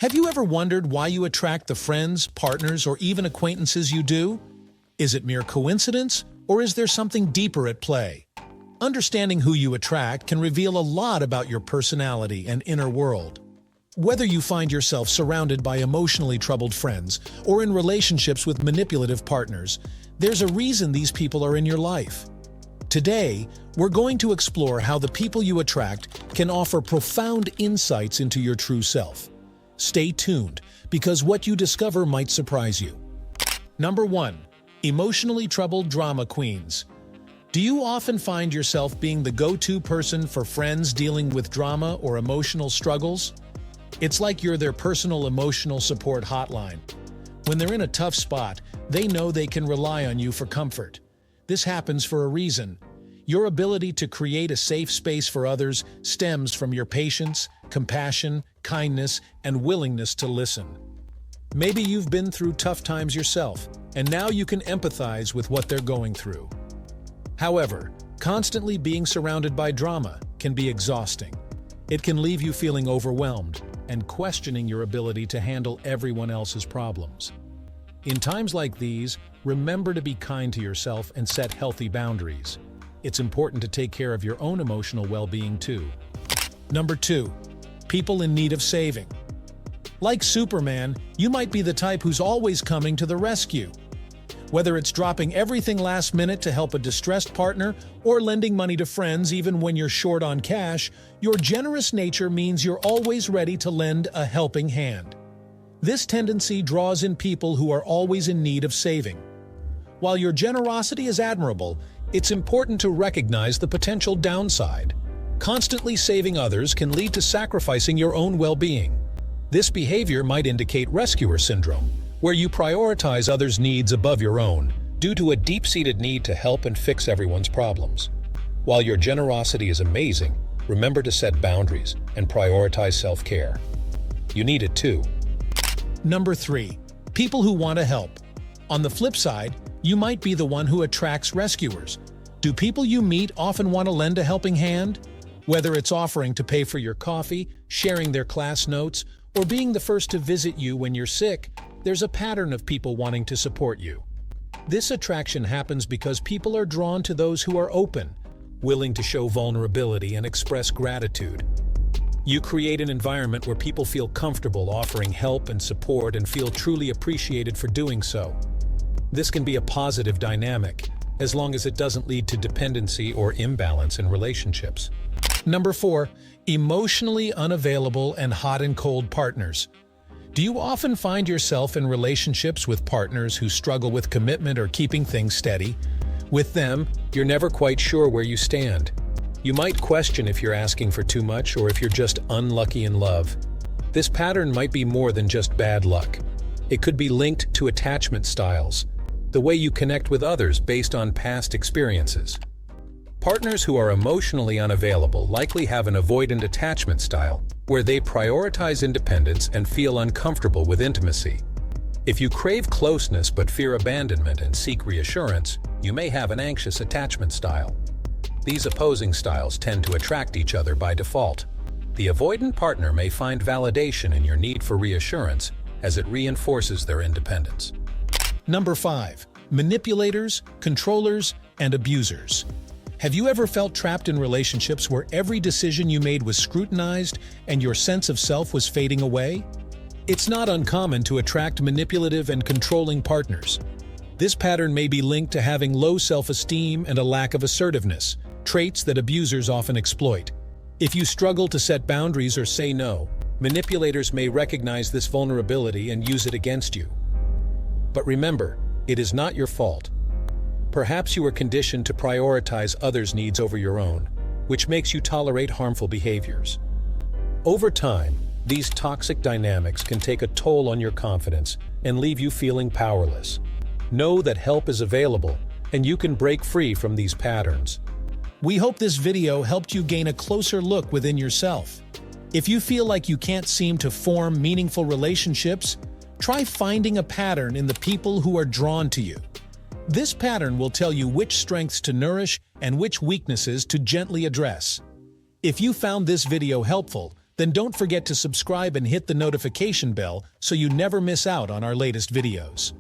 Have you ever wondered why you attract the friends, partners, or even acquaintances you do? Is it mere coincidence, or is there something deeper at play? Understanding who you attract can reveal a lot about your personality and inner world. Whether you find yourself surrounded by emotionally troubled friends or in relationships with manipulative partners, there's a reason these people are in your life. Today, we're going to explore how the people you attract can offer profound insights into your true self. Stay tuned, because what you discover might surprise you. Number 1. Emotionally troubled drama queens. Do you often find yourself being the go-to person for friends dealing with drama or emotional struggles? It's like you're their personal emotional support hotline. When they're in a tough spot, they know they can rely on you for comfort. This happens for a reason. Your ability to create a safe space for others stems from your patience, compassion, kindness, and willingness to listen. Maybe you've been through tough times yourself, and now you can empathize with what they're going through. However, constantly being surrounded by drama can be exhausting. It can leave you feeling overwhelmed and questioning your ability to handle everyone else's problems. In times like these, remember to be kind to yourself and set healthy boundaries. It's important to take care of your own emotional well-being too. Number 2. People in need of saving. Like Superman, you might be the type who's always coming to the rescue. Whether it's dropping everything last minute to help a distressed partner or lending money to friends even when you're short on cash, your generous nature means you're always ready to lend a helping hand. This tendency draws in people who are always in need of saving. While your generosity is admirable, it's important to recognize the potential downside. Constantly saving others can lead to sacrificing your own well-being. This behavior might indicate rescuer syndrome, where you prioritize others' needs above your own, due to a deep-seated need to help and fix everyone's problems. While your generosity is amazing, remember to set boundaries and prioritize self-care. You need it too. Number 3. People who want to help. On the flip side, you might be the one who attracts rescuers. Do people you meet often want to lend a helping hand? Whether it's offering to pay for your coffee, sharing their class notes, or being the first to visit you when you're sick, there's a pattern of people wanting to support you. This attraction happens because people are drawn to those who are open, willing to show vulnerability and express gratitude. You create an environment where people feel comfortable offering help and support and feel truly appreciated for doing so. This can be a positive dynamic, as long as it doesn't lead to dependency or imbalance in relationships. Number 4. Emotionally unavailable and hot and cold partners. Do you often find yourself in relationships with partners who struggle with commitment or keeping things steady? With them, you're never quite sure where you stand. You might question if you're asking for too much or if you're just unlucky in love. This pattern might be more than just bad luck. It could be linked to attachment styles, the way you connect with others based on past experiences. Partners who are emotionally unavailable likely have an avoidant attachment style, where they prioritize independence and feel uncomfortable with intimacy. If you crave closeness but fear abandonment and seek reassurance, you may have an anxious attachment style. These opposing styles tend to attract each other by default. The avoidant partner may find validation in your need for reassurance, as it reinforces their independence. Number 5. Manipulators, controllers, and abusers. Have you ever felt trapped in relationships where every decision you made was scrutinized and your sense of self was fading away? It's not uncommon to attract manipulative and controlling partners. This pattern may be linked to having low self-esteem and a lack of assertiveness, traits that abusers often exploit. If you struggle to set boundaries or say no, manipulators may recognize this vulnerability and use it against you. But remember, it is not your fault. Perhaps you are conditioned to prioritize others' needs over your own, which makes you tolerate harmful behaviors. Over time, these toxic dynamics can take a toll on your confidence and leave you feeling powerless. Know that help is available, and you can break free from these patterns. We hope this video helped you gain a closer look within yourself. If you feel like you can't seem to form meaningful relationships, try finding a pattern in the people who are drawn to you. This pattern will tell you which strengths to nourish and which weaknesses to gently address. If you found this video helpful, Then don't forget to subscribe and hit the notification bell so you never miss out on our latest videos.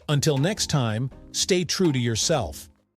Until next time, stay true to yourself.